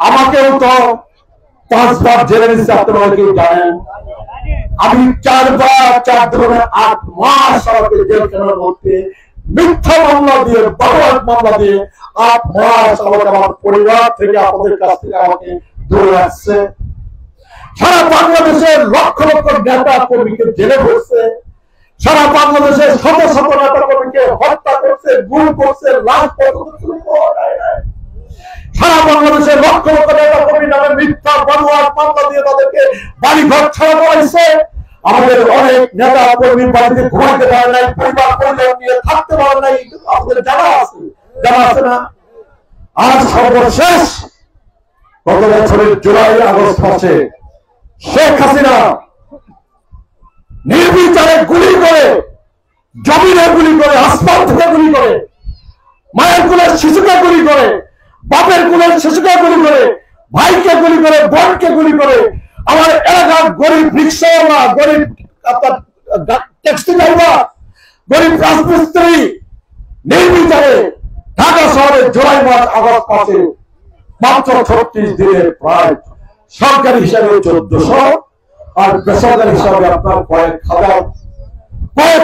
আমাকেও তো 5 বার জেলে দিচ্ছে, আপনারা অনেকেই জানেন। আমি 4 বার 4 ধরনের 8 মাস আমাকে জেলখানার মধ্যে মিথ্যা মামলা দিয়ে, বানোয়াট মামলা দিয়ে 8 মাস আমাকে আমার পরিবার থেকে, আপনাদের কাছ থেকে আমাকে দূরে রাখছে। সারা বাংলাদেশের লক্ষ লক্ষ নেতা কর্মীকে জেলে ভরছে, সারা বাংলাদেশের শত শত নেতা কর্মীকে হত্যা করছে, গুম করছে, লাশ সারা বাংলাদেশের লক্ষ লক্ষ নেতা কর্মী নামে মিথ্যা বানোয়াট মামলা দিয়ে তাদেরকে বাড়িঘর ছাড়া করাইছে। আমাদের অনেক নেতা কর্মী বাড়িতে ঘুমাইতে পারে নাই, পরিবার পরিবার নিয়ে থাকতে পারে নাই, আপনাদের জানা আছে না? আজ সর্বশেষ গত বছরের জুলাই আগস্ট মাসে শেখ হাসিনা নির্বিচারে গুলি করে, জমিনে গুলি করে, আসমান থেকে গুলি করে, মায়ের কোলের শিশুকে গুলি করে, বাপের কোলের শিশুকে গুলি করে, ভাইকে গুলি করে, বোনকে গুলি করে, আমার এলাকার গরিব রিক্সাওয়ালা, গরিব আপনার ট্যাক্সি ড্রাইভার, গরিব রাজমিস্ত্রি নির্বিচারে ঢাকা শহরে জুলাই মাস আগস্ট মাসে মাত্র 36 দিনের প্রায় সরকারি হিসাবে 1400 আর বেসরকারি হিসাবে আপনার কয়েক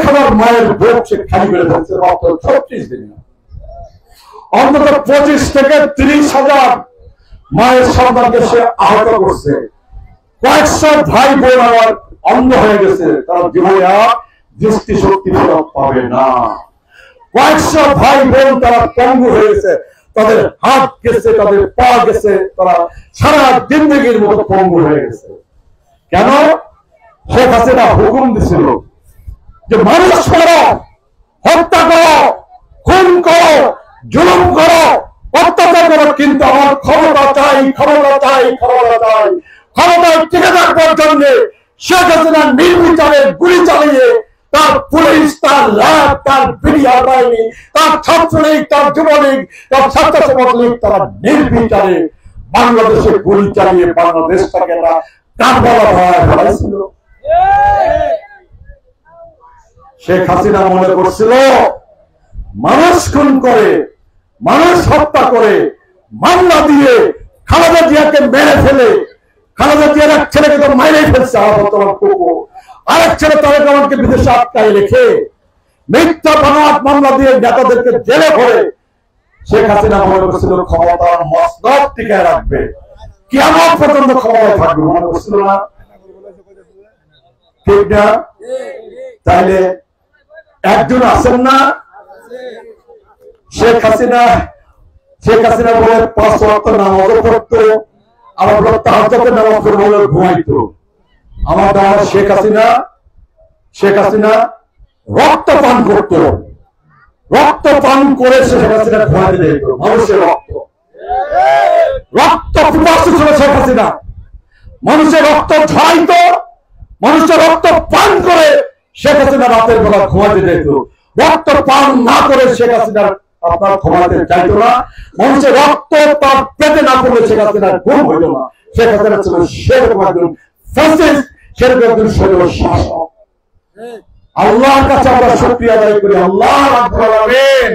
হাজার মায়ের বুক সে খালি করে দিচ্ছে মাত্র 36 দিনে। অন্তত 25 থেকে 30,000 মায়ের সন্তানকে সে আহত করছে। কয়েকশো ভাই বোন আমার অন্ধ হয়ে গেছে, তারা জীবনে আর দৃষ্টি শক্তি ফেরত পাবে না। কয়েকশো ভাই বোন তারা পঙ্গু হয়ে গেছে, তাদের হাত গেছে, তাদের পা গেছে, তারা সারা জিন্দগির মতো পঙ্গু হয়ে গেছে। কেন? শেখ হাসিনা হুকুম দিছিল যে মানুষ করো, হত্যা করো, খুন করো, জুলুম করো, অত্যাচার করো, কিন্তু আমার ক্ষমতা চাই, ক্ষমতা চাই, ক্ষমতা চাই। ক্ষমতায় টিকে থাকবার জন্য শেখ হাসিনা নির্বিচারে গুলি চালিয়ে তার পুলিশ, তার র্যাব, তার বিডিআর বাহিনী, তার ছাত্রলীগ, তার যুবলীগ, তার স্বেচ্ছাসেবক লীগ, তারা নির্বিচারে বাংলাদেশে গুলি চালিয়ে বাংলাদেশটাকে তারা কারবালা ভাড়ায় ফেলাইছিল। শেখ হাসিনা মনে করছিল মানুষ খুন করে, মানুষ হত্যা করে, মামলা দিয়ে খালেদা জিয়াকে মেরে ফেলে, খালেদা জিয়ার এক ছেলেকে তো মাইরেই ফেলছে বর্তমান কুকুর, আরেক ছেলে তারেক রহমানকে বিদেশে আটকায় রেখে মিথ্যা বানোয়াট মামলা দিয়ে নেতাদেরকে জেলে ভরে শেখ হাসিনা মনে করছিল ক্ষমতার মসনদ টিকায় রাখবে, কিয়ামত পর্যন্ত ক্ষমতায় থাকবে, মনে করছিল না? ঠিক না? তাইলে একজন আছেন না শেখ হাসিনা বলে 5 ওয়াক্ত নামাজও পড়তো, আবার বলে তাহাজ্জুদের নামাজ পড়ে বলে ঘুমাইতো। আমার দাদা শেখ হাসিনা রক্ত পান করত, রক্ত পান করে শেখ হাসিনা ঘুমাইতে যেত। মানুষের রক্ত পিপাসু ছিল শেখ হাসিনা, মানুষের রক্ত ঝরাইত, মানুষের রক্ত পান করে শেখ হাসিনা রাতের বেলা ঘুমাতে যেত। রক্ত পান না করে শেখ হাসিনা আপনার ঘুমাতে চাইতো না। মানুষের রক্ত তার পেটে না পড়লে শেখ হাসিনার ঘুম হইত না। শেখ হাসিনা ছিল সেরকম একজন ফ্যাসিস্ট, সেরকম একজন শৈল শাসক। আল্লাহর কাছে আমরা শুকরিয়া আদায় করি। আল্লাহ রাব্বুল আলামিন